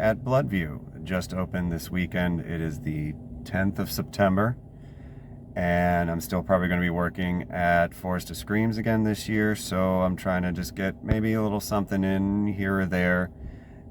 at Bloodview. It just opened this weekend. It is the 10th of September, and I'm still probably going to be working at Forest of Screams again this year, so I'm trying to just get maybe a little something in here or there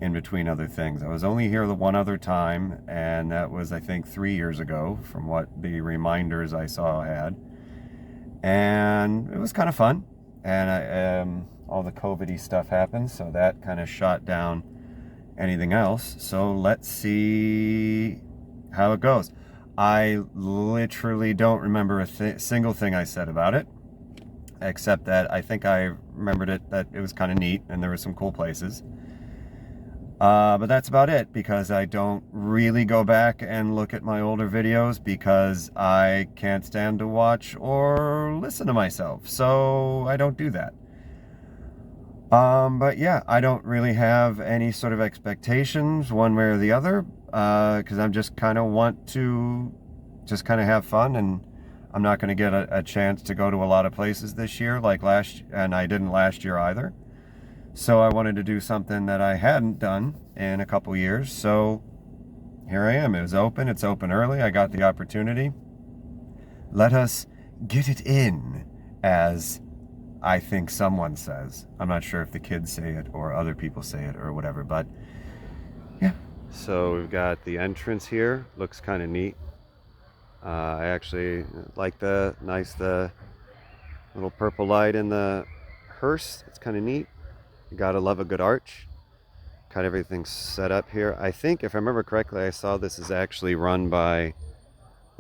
in between other things. I was only here the one other time, and that was, I think, 3 years ago from what the reminders I saw had. And it was kind of fun. And all the COVID-y stuff happened, so that kind of shot down anything else. So let's see how it goes. I literally don't remember a single thing I said about it, except that I think I remembered that it was kind of neat and there were some cool places. But that's about it, because I don't really go back and look at my older videos because I can't stand to watch or listen to myself. So I don't do that. But yeah, I don't really have any sort of expectations one way or the other, because I'm just kind of want to just kind of have fun, and I'm not going to get a chance to go to a lot of places this year and I didn't last year either. So I wanted to do something that I hadn't done in a couple years. So here I am. It's open early. I got the opportunity. Let us get it in, as I think someone says. I'm not sure if the kids say it or other people say it or whatever, but yeah. So we've got the entrance here. Looks kind of neat. I actually like the little purple light in the hearse. It's kind of neat. You gotta love a good arch. Got everything set up here. I think, if I remember correctly, I saw this is actually run by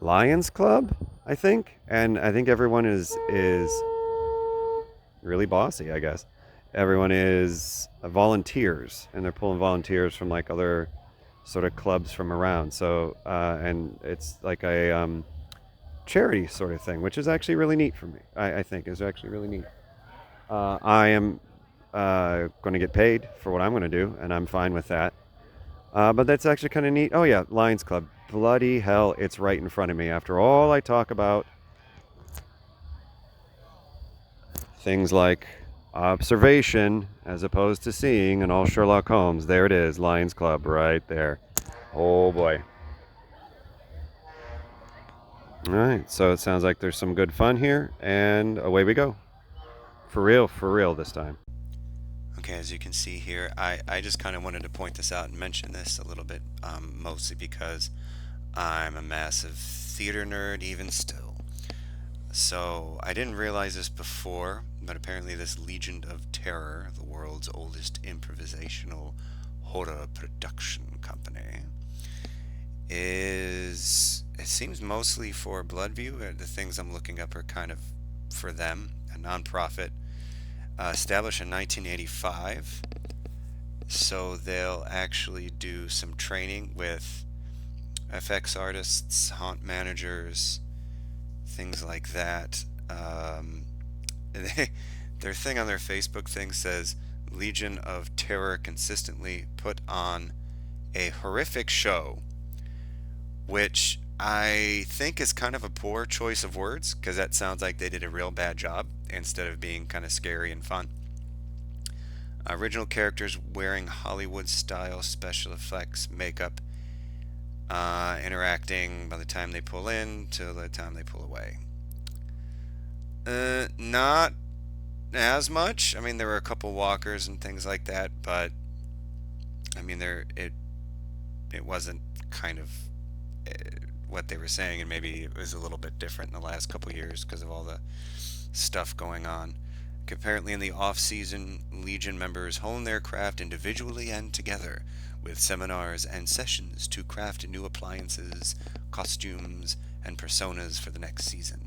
Lions Club, I think. And I think everyone is really bossy, I guess. Everyone is volunteers, and they're pulling volunteers from like other sort of clubs from around. So, and it's like a charity sort of thing, which is actually really neat for me. I think is actually really neat. I am going to get paid for what I'm going to do, and I'm fine with that. But that's actually kind of neat. Oh yeah, Lions Club. Bloody hell, it's right in front of me. After all I talk about things like observation as opposed to seeing and all Sherlock Holmes, there it is, Lions Club right there. Oh boy. Alright, so it sounds like there's some good fun here, and away we go. For real this time. Okay, as you can see here, I just kind of wanted to point this out and mention this a little bit, mostly because I'm a massive theater nerd even still. So I didn't realize this before, but apparently this Legion of Terror, the world's oldest improvisational horror production company, it seems mostly for Bloodview. The things I'm looking up are kind of for them, a non-profit. Established in 1985, so they'll actually do some training with FX artists, haunt managers, things like that. Their thing on their Facebook thing says Legion of Terror consistently put on a horrific show, which I think is kind of a poor choice of words, because that sounds like they did a real bad job instead of being kind of scary and fun. Original characters wearing Hollywood-style special effects makeup, interacting by the time they pull in till the time they pull away. Not as much. I mean, there were a couple walkers and things like that, but I mean, it wasn't kind of what they were saying, and maybe it was a little bit different in the last couple years because of all the stuff going on. Apparently in the off-season, Legion members hone their craft individually and together, with seminars and sessions to craft new appliances, costumes, and personas for the next season.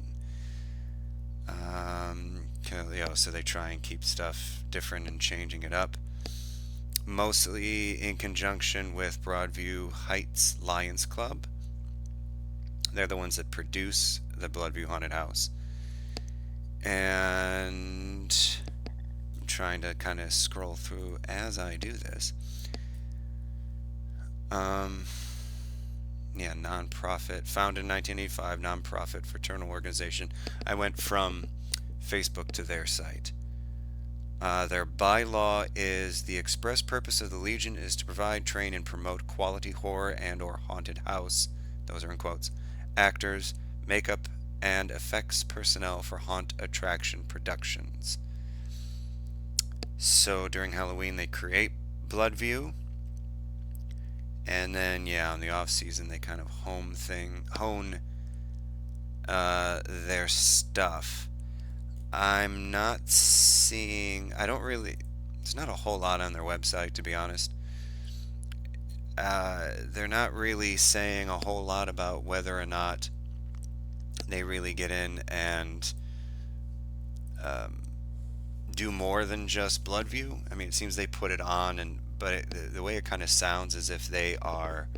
So they try and keep stuff different and changing it up, mostly in conjunction with Broadview Heights Lions Club. They're the ones that produce the Bloodview Haunted House. And I'm trying to kind of scroll through as I do this. Yeah, non-profit, founded in 1985, non-profit fraternal organization. I went from Facebook to their site. Their bylaw is the express purpose of the Legion is to provide, train, and promote quality horror and/or haunted house. Those are in quotes. Actors, makeup, and effects personnel for haunt attraction productions. So during Halloween, they create Bloodview, and then on the off season, they kind of hone their stuff. I'm not seeing. I don't really. There's not a whole lot on their website, to be honest. They're not really saying a whole lot about whether or not they really get in and do more than just Bloodview. I mean, it seems they put it on, but the way it kind of sounds as if they are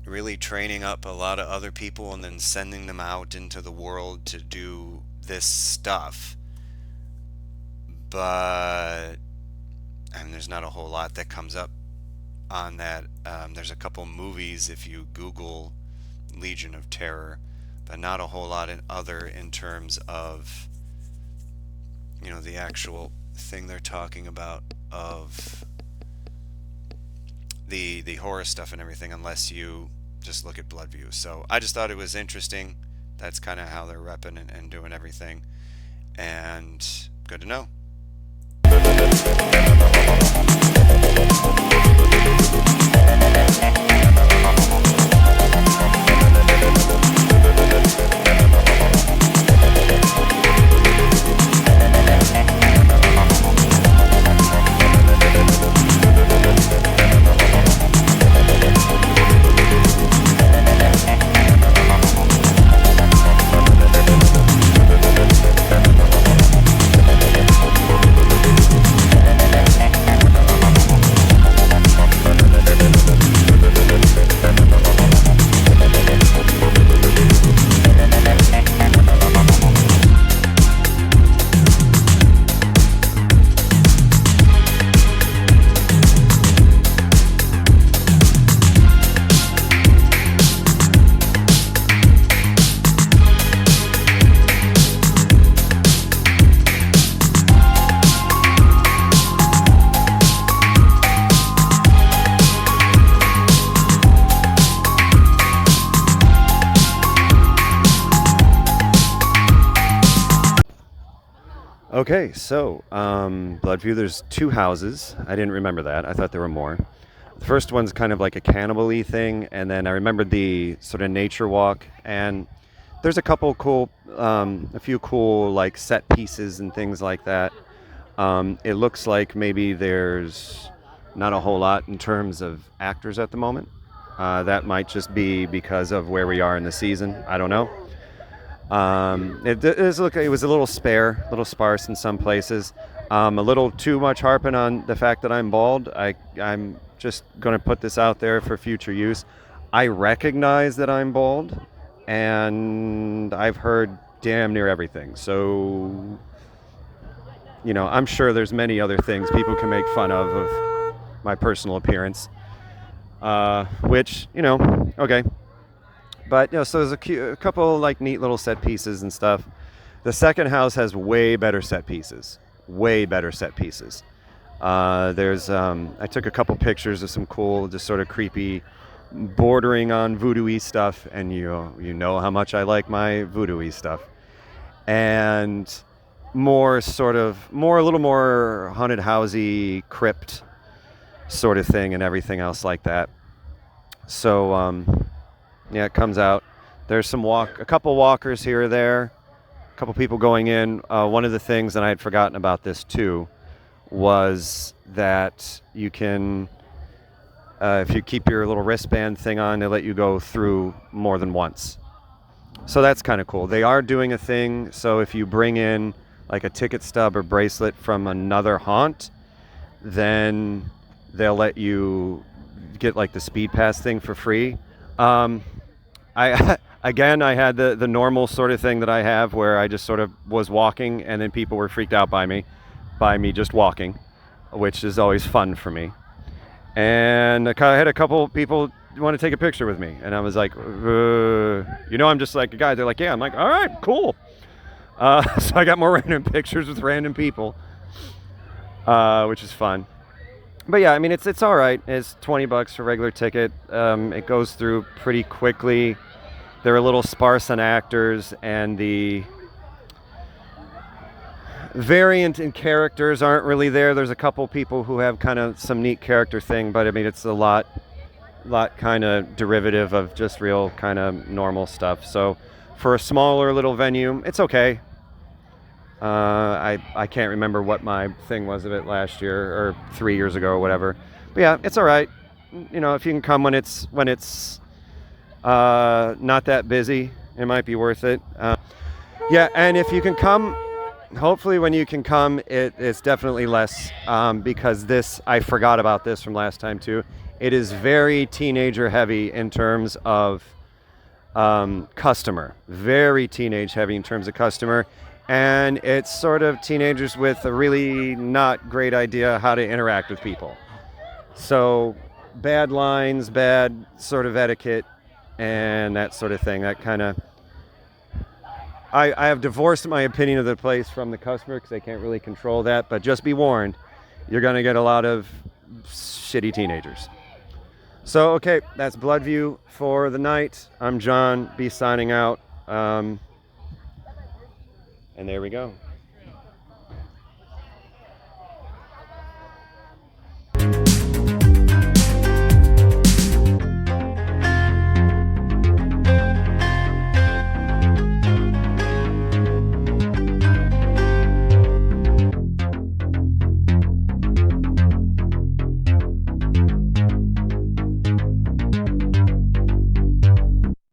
really training up a lot of other people and then sending them out into the world to do this stuff. But I mean, there's not a whole lot that comes up on that. There's a couple movies if you Google Legion of Terror, but not a whole lot in terms of the actual thing they're talking about of the horror stuff and everything, unless you just look at Bloodview. So I just thought it was interesting. That's kind of how they're repping and doing everything, and good to know. Okay, so Bloodview, there's 2 houses. I didn't remember that. I thought there were more. The first one's kind of like a cannibal-y thing, and then I remembered the sort of nature walk, and there's a few cool like set pieces and things like that. It looks like maybe there's not a whole lot in terms of actors at the moment. That might just be because of where we are in the season. I don't know. It was a little sparse in some places. A little too much harping on the fact that I'm bald. I'm just going to put this out there for future use. I recognize that I'm bald, and I've heard damn near everything. So, I'm sure there's many other things people can make fun of my personal appearance, which, okay. But, so there's a couple like neat little set pieces and stuff. The second house has way better set pieces. I took a couple pictures of some cool, just sort of creepy, bordering on voodoo-y stuff, and you know how much I like my voodoo-y stuff. And a little more haunted housey, crypt sort of thing and everything else like that. So, it comes out. There's a couple walkers here or there, a couple people going in. One of the things, and I had forgotten about this too, was that you can, if you keep your little wristband thing on, they let you go through more than once. So that's kind of cool. They are doing a thing, so if you bring in like a ticket stub or bracelet from another haunt, then they'll let you get like the speed pass thing for free. I had the normal sort of thing that I have where I just sort of was walking and then people were freaked out by me just walking, which is always fun for me. And I had a couple people want to take a picture with me, and I was like, I'm just like a guy. They're like, yeah. I'm like, all right, cool. So I got more random pictures with random people. which is fun. But yeah, I mean, it's all right. It's $20 for a regular ticket. It goes through pretty quickly. They're a little sparse on actors, and the variant in characters aren't really there. There's a couple people who have kind of some neat character thing, but I mean, it's a lot kind of derivative of just real kind of normal stuff. So for a smaller little venue, it's okay. I can't remember what my thing was of it last year or 3 years ago or whatever. But yeah, it's all right. You know, if you can come when it's not that busy, it might be worth it. Yeah, and if you can come, hopefully when you can come, it's definitely less because I forgot about this from last time too. It is very teenager heavy in terms of customer, very teenage heavy in terms of customer. And it's sort of teenagers with a really not great idea how to interact with people. So bad lines, bad sort of etiquette, and that sort of thing. That kind of... I have divorced my opinion of the place from the customer because I can't really control that. But just be warned, you're going to get a lot of shitty teenagers. So, okay, that's Bloodview for the night. I'm John, be signing out. And there we go.